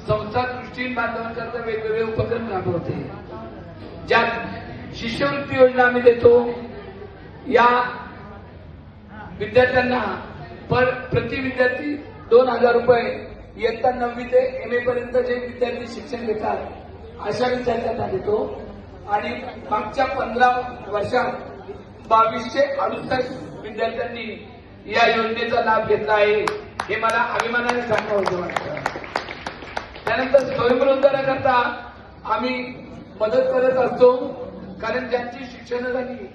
संस्था दृष्टीहीन बांधवांकरता वेगवेगळे उपक्रम राबवते, ज्यात शिष्यवृत्ती योजना आम्ही देतो। या विद्यार्थ्यांना प्रति विद्यार्थी 2000 रुपये इयत्ता 9वी ते MA पर्यंत जे विद्यार्थी शिक्षण घेतात अशा विद्यार्थ्यांना देतो। आणि मागच्या 15 वर्षात 2268 विद्यार्थ्यांनी या योजनेचा लाभ घेतला आहे, हे मला अभिमानाने सांगावं वाटतं। त्यानंतर स्वयंरोजगाराकरता आम्ही मदत करत असतो, कारण ज्यांची शिक्षण झाली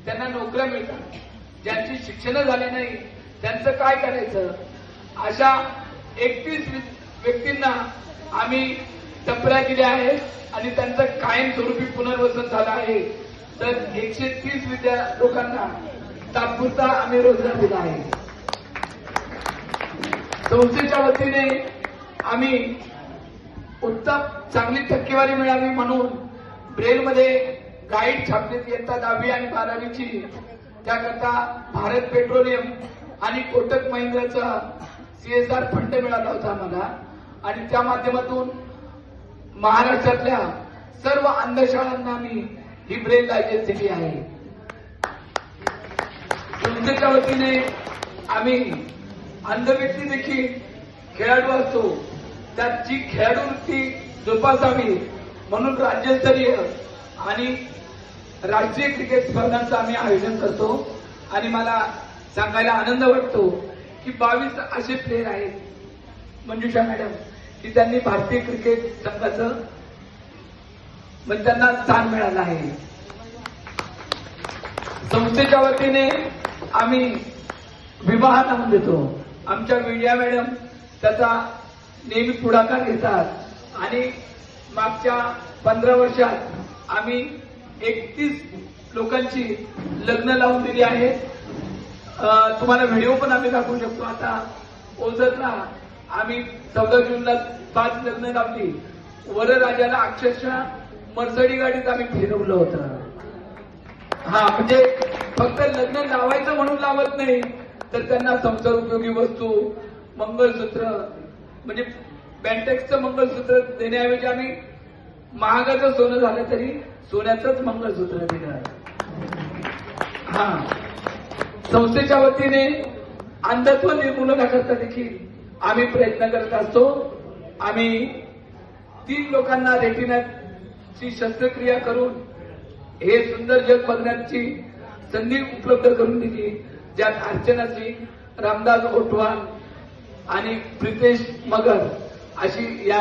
त्यांना नोकऱ्या मिळतात, ज्यांची शिक्षण झाली नाही त्यांचं काय करायचं, अशा 31 व्यक्तींना आम्ही टपऱ्या दिल्या आहेत आणि त्यांचं कायमस्वरूपी पुनर्वसन झालं आहे। तर 130 लोकांना तात्पुरता आम्ही रोजगार दिला आहे। संस्थेच्या वतीने आम्ही उत्तम चांगली टक्केवारी मिळावी म्हणून ब्रेलमध्ये गाईड छापण्यात इयत्ता 10वी आणि 12वीची, त्याकरता भारत पेट्रोलियम आणि कोटक महिंद्राचा CSR फंड मिळाला होता आम्हाला, आणि त्या माध्यमातून महाराष्ट्रातल्या सर्व अंधशाळांना आम्ही ही ब्रेल लायसन्स दिली आहे। संस्थेच्या वतीने आम्ही अंध व्यक्ती देखील खेळाडू असतो, त्याची खेळाडू वृत्ती जोपासावी म्हणून राज्यस्तरीय आणि राष्ट्रीय क्रिकेट स्पर्धांचं आम्ही आयोजन करतो। आणि मला सांगायला आनंद वाटतो की 22 असे प्लेयर आहेत मंजुषा मॅडम की त्यांनी भारतीय क्रिकेट संघाचं म्हणजे त्यांना स्थान मिळालं आहे। संस्थेच्या वतीने आम्ही विवाह लावून देतो। आमच्या विजया मॅडम त्याचा नेहमी पुढाकार घेतात आणि मागच्या 15 वर्षात आम्ही 31 लोकांची लग्न लावून दिली आहेत। तुम्हाला व्हिडिओ पण आम्ही दाखवू शकतो। आता ओझरला आम्ही 14 जूनला 5 लग्न लावली। वरराजाला अक्षरशः मर्सडी गाडीत आम्ही फिरवलं होतं। म्हणजे फक्त लग्न लावायचं म्हणून लावत नाही, तर त्यांना संसार उपयोगी वस्तू, मंगळसूत्र, म्हणजे बँटेक्सचं मंगळसूत्र देण्याऐवजी आम्ही महागाचं सोनं झालं तरी सोन्याचंच मंगळसूत्र दिलं। संस्थेच्या वतीने अंधत्व निर्मूलनाकरता देखील आम्ही प्रयत्न करत असतो। आम्ही 3 लोकांना रेटिनाची शस्त्रक्रिया करून हे सुंदर जग बघण्याची संधी उपलब्ध करून दिली, ज्यात अर्चना सिंग, रामदास ओटवाल आणि प्रितेश मगर अशी या